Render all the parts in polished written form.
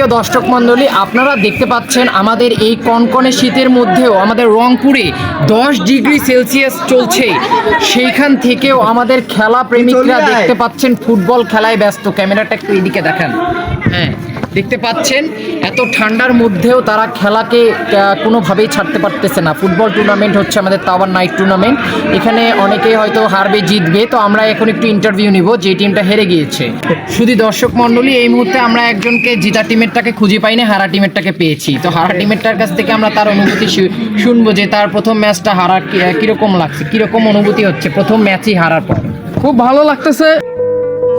সুপ্রিয় দর্শক মণ্ডলী, আপনারা দেখতে পাচ্ছেন আমাদের এই কনকনে শীতের মধ্যেও আমাদের রংপুরে 10 ডিগ্রি সেলসিয়াস চলছে। সেইখান থেকেও আমাদের খেলা প্রেমিকরা দেখতে পাচ্ছেন ফুটবল খেলায় ব্যস্ত। ক্যামেরাটা একটু এদিকে দেখান। হ্যাঁ, দেখতে পাচ্ছেন এত ঠান্ডার মধ্যেও তারা খেলাকে কোনোভাবেই ছাড়তে পারতেছে না। ফুটবল টুর্নামেন্ট হচ্ছে আমাদের তাওয়ার নাইট টুর্নামেন্ট। এখানে অনেকেই হয়তো হারবে জিতবে, তো আমরা এখন একটু ইন্টারভিউ নিব যে টিমটা হেরে গিয়েছে। শুধু দর্শক মণ্ডলী, এই মুহূর্তে আমরা একজনকে জিতা টিমেরটাকে খুঁজে পাইনি, হারা টিমেরটাকে পেয়েছি। তো হারা টিমেরটার কাছ থেকে আমরা তার অনুভূতি শুনবো যে তার প্রথম ম্যাচটা হারা কিরকম লাগছে, কিরকম অনুভূতি হচ্ছে প্রথম ম্যাচই হারার পর। খুব ভালো লাগতেছে।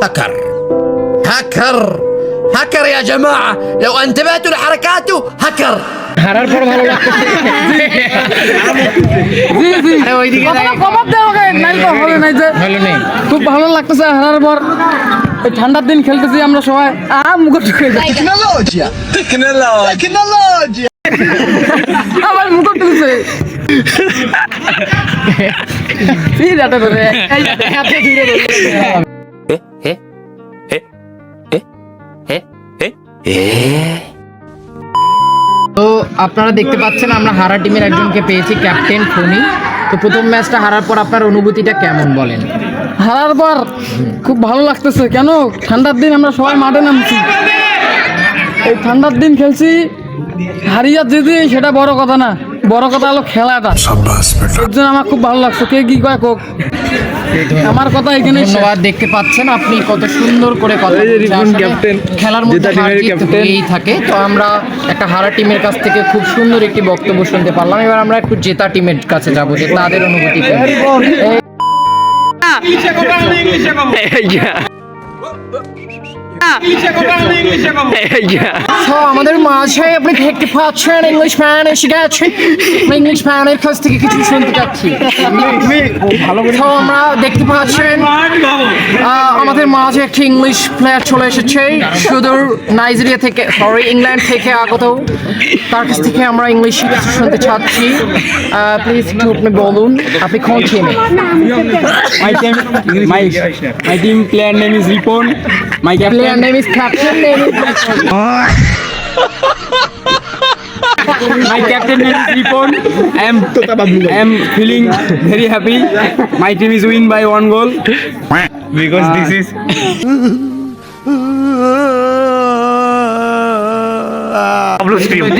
هكر هكر هكر يا جماعة لو انتبهتوا لحركاته هكر হারার পর ভালো লাগতেছে। জি জি, আরে ওইদিকে কথাটা কমাত দেওয়া হবে, নাই তো হবে নাই যে। ভালো নেই। খুব ভালো লাগতেছে হারার পর। এই ঠান্ডার দিন খেলতেছি আমরা সবাই, মুখ ঢুকে যায় تكنولوجيا تكنولوجيا আমার মুখ ঢুকছে। ফির এটা করে হাতে ধীরে ধীরে। তো আপনারা দেখতে পাচ্ছেন আমরা হারা টিমের একজনকে পেয়েছি, ক্যাপ্টেন ফোনি। তো প্রথম ম্যাচটা হারার পর আপনার অনুভূতিটা কেমন বলেন? হারার পর খুব ভালো লাগতেছে। কেন, ঠান্ডার দিন আমরা সবাই মাঠে নামছি, এই ঠান্ডার দিন খেলছি, হারিয়া জিতি সেটা বড় কথা না, বড় কথা হলো খেলাটা। এর জন্য আমার খুব ভালো লাগছে। কে কি কয় কোক, আমার কথা এখানে। ধন্যবাদ। দেখতে পাচ্ছেন আপনি কত সুন্দর করে কথা বলছেন। আসলে খেলার মধ্যে হার জিত হয়েই থাকে। তো আমরা একটা হারা টিমের কাছ থেকে খুব সুন্দর একটি বক্তব্য শুনতে পারলাম। এবার আমরা একটু জেতা টিমের কাছে যাবো যে তাদের অনুভূতি কেমন। তো আমাদের মাঝে আপনি দেখতে পাচ্ছেন ইংলিশ ম্যান এসে গেছে। ইংলিশ ম্যানের কাছ থেকে কিছু শুনতে চাচ্ছি। তো আমরা দেখতে পাচ্ছেন আমাদের মাঝে একটি ইংলিশ প্লেয়ার চলে এসেছে সুদূর নাইজেরিয়া থেকে, সরি ইংল্যান্ড থেকে আগত। তার কাছ থেকে আমরা ইংলিশে কিছু শুনতে চাচ্ছি। প্লিজ একটু আপনি বলুন, আপনি কোন টিমে? My team player name is Ripon. My Player captain name is Captain name is name is Ripon. I am feeling very happy. My team is win by 1 goal because this is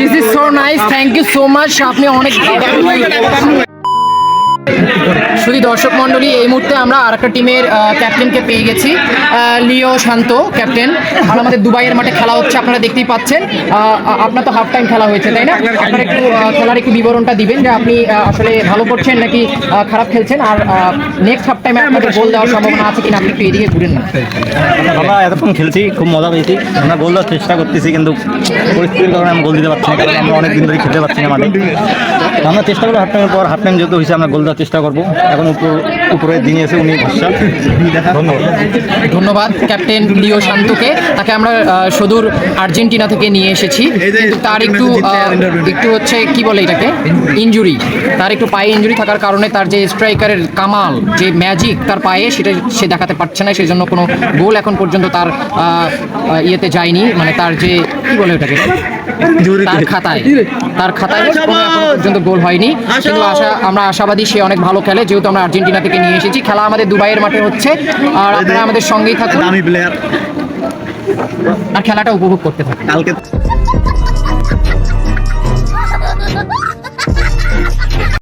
This is so nice. Thank you so much. আপনি অনেক শুধু দর্শক মণ্ডলী, এই মুহূর্তে আমরা আরেকটা টিমের ক্যাপ্টেনকে পেয়ে গেছি, লিও শান্ত ক্যাপ্টেন। আর আমাদের দুবাইয়ের মাঠে খেলা হচ্ছে, আপনারা দেখতেই পাচ্ছেন। আপনার তো হাফ টাইম খেলা হয়েছে, তাই না? আপনারা একটু খেলার একটু বিবরণটা দিবেন যে আপনি আসলে ভালো করছেন নাকি খারাপ খেলছেন, আর নেক্সট হাফ টাইমে আপনাদের গোল দেওয়ার সম্ভাবনা আছে কিনা, আপনি একটু এদিকে ঘুরেন না। আমরা এতক্ষণ খেলছি, খুব মজা পেয়েছি। আমরা গোল দেওয়ার চেষ্টা করতেছি, কিন্তু পরিস্থিতির কারণে আমরা গোল দিতে পারছি না, কারণ আমরা অনেক দিন ধরে খেলতে পারছি না মাঠে। আমরা চেষ্টা করবো হাফ টাইমের পর, হাফ টাইম যেহেতু হয়েছে আমরা গোল দেওয়ার চেষ্টা করবো। এখন উপরে যিনি আছে উনি ভরসা। ধন্যবাদ ক্যাপ্টেন লিও শান্তকে। তাকে আমরা সুদূর আর্জেন্টিনা থেকে নিয়ে এসেছি। তার একটু হচ্ছে কি বলে এটাকে, ইনজুরি। তার একটু পায়ে ইনজুরি থাকার কারণে তার যে স্ট্রাইকারের কামাল, যে ম্যাজিক তার পায়ে, সেটা সে দেখাতে পারছে না। সেই জন্য কোনো গোল এখন পর্যন্ত তার ইয়েতে যায়নি, মানে তার যে কি বলে ওটাকে, তার খাতায় কোনো এখনো পর্যন্ত গোল হয়নি। কিন্তু আমরা আশাবাদী সে অনেক ভালো খেলে, যেহেতু আমরা আর্জেন্টিনা থেকে নিয়ে এসেছি। খেলা আমাদের দুবাইয়ের মাঠে হচ্ছে, আর আপনারা আমাদের সঙ্গেই থাকুন আর খেলাটা উপভোগ করতে থাকুন।